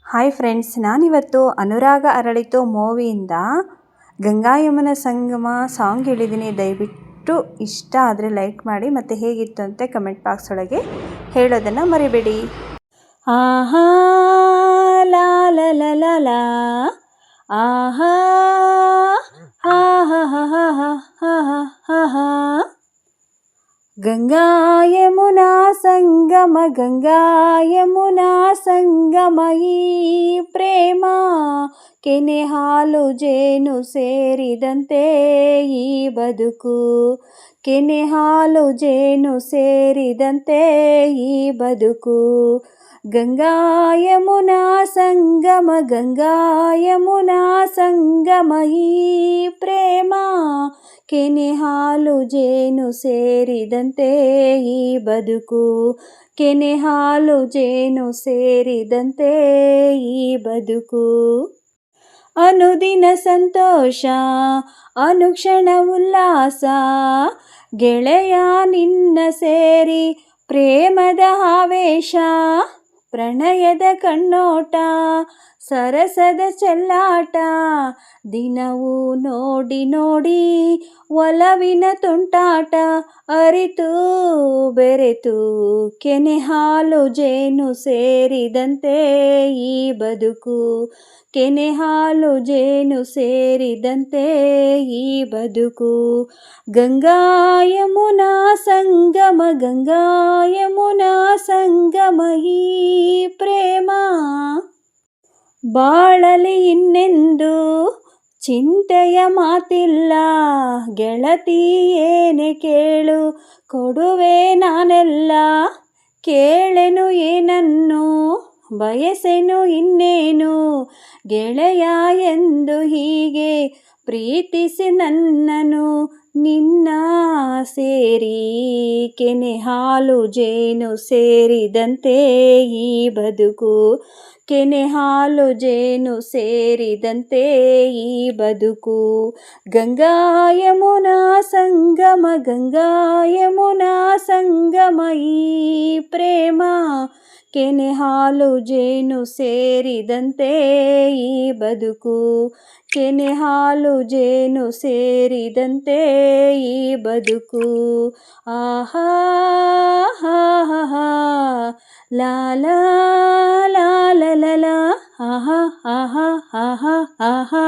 Hi friends, ನಾನಿವತ್ತು ಅನುರಾಗ ಅರಳಿತು ಮೂವಿಯಿಂದ ಗಂಗಾ ಯಮುನಾ ಸಂಗಮ song ಹೇಳಿದ್ದೀನಿ. ದಯವಿಟ್ಟು ಇಷ್ಟ ಆದರೆ ಲೈಕ್ ಮಾಡಿ, ಮತ್ತು ಹೇಗಿತ್ತು ಅಂತ ಕಮೆಂಟ್ ಬಾಕ್ಸ್ ಒಳಗೆ ಹೇಳೋದನ್ನು ಮರಿಬೇಡಿ. ಆಹಾ ಲಾ ಲಾ ಲಾ ಲಾ ಲಾ, ಆಹಾ ಹಾ ಹಾ ಹಾ ಹಾ ಹಾ ಹಾ ಹಾ. ಗಂಗಾ ಯಮುನಾ ಸಂಗಮ, ಗಂಗಾ ಯಮುನಾ ಸಂಗಮ, ಈ ಪ್ರೇಮ ಕೆನೆ ಹಾಲು ಜೇನು ಸೇರಿದಂತೆ ಈ ಬದುಕು, ಕೆನೆ ಹಾಲು ಜೇನು ಸೇರಿದಂತೆ ಈ ಬದುಕು. ಗಂಗಾ ಯಮುನಾ ಸಂಗಮ, ಗಂಗಾ ಯಮುನಾ ಸಂಗಮ, ಈ ಪ್ರೇಮ ಕೆನೆ ಹಾಲು ಜೇನು ಸೇರಿದಂತೆ ಈ ಬದುಕು, ಕೆನೆ ಹಾಲು ಜೇನು ಸೇರಿದಂತೆ ಈ ಬದುಕು. ಅನುದಿನ ಸಂತೋಷ, ಅನುಕ್ಷಣ ಉಲ್ಲಾಸ, ಗೆಳೆಯ ನಿನ್ನ ಸೇರಿ ಪ್ರೇಮದ ಆವೇಶ, ಪ್ರಣಯದ ಕಣ್ಣೋಟ, ಸರಸದ ಚೆಲ್ಲಾಟ, ದಿನವೂ ನೋಡಿ ನೋಡಿ ಒಲವಿನ ತುಂಟಾಟ, ಅರಿತು ಬೆರೆತು ಕೆನೆ ಹಾಲು ಜೇನು ಸೇರಿದಂತೆ ಈ ಬದುಕು, ಕೆನೆ ಹಾಲು ಜೇನು ಸೇರಿದಂತೆ ಈ ಬದುಕು. ಗಂಗಾ ಯಮುನಾ ಸಂಗಮ, ಗಂಗಾ ಯಮುನಾ ಸಂಗಮ, ಈ ಪ್ರೇಮ ಬಾಳಲಿ ಇನ್ನೆಂದು ಚಿಂತೆಯ ಮಾತಿಲ್ಲ, ಗೆಳತಿ ಏನೇ ಕೇಳು ಕೊಡುವೆ ನಾನೆಲ್ಲ, ಕೇಳೆನು ಏನನ್ನು ಬಯಸೆನು ಇನ್ನೇನು, ಗೆಳೆಯ ಎಂದು ಹೀಗೆ ಪ್ರೀತಿಸಿ ನನ್ನನು, ನಿನ್ನ ಸೇರಿ ಕೆನೆ ಹಾಲು ಜೇನು ಸೇರಿದಂತೆ ಈ ಬದುಕು, ಕೆನೆ ಹಾಲು ಜೇನು ಸೇರಿದಂತೆ ಈ ಬದುಕು. ಗಂಗಾ ಯಮುನಾ ಸಂಗಮ, ಗಂಗಾ ಯಮುನಾ ಸಂಗಮ, ಈ ಪ್ರೇಮ ಕೆನೆ ಹಾಲು ಜೇನು ಸೇರಿದಂತೆ ಈ ಬದುಕು, ಕೆನೆ ಹಾಲು ಜೇನು ಸೇರಿದಂತೆ ಈ ಬದುಕು. ಆಹಾ ಹಾ ಹಾ ಹಾ ಲಾ ಲಾ ಲಾ ಲಾ ಲಾ ಲಾ, ಆಹಾ ಆಹಾ ಆಹಾ ಆಹಾ.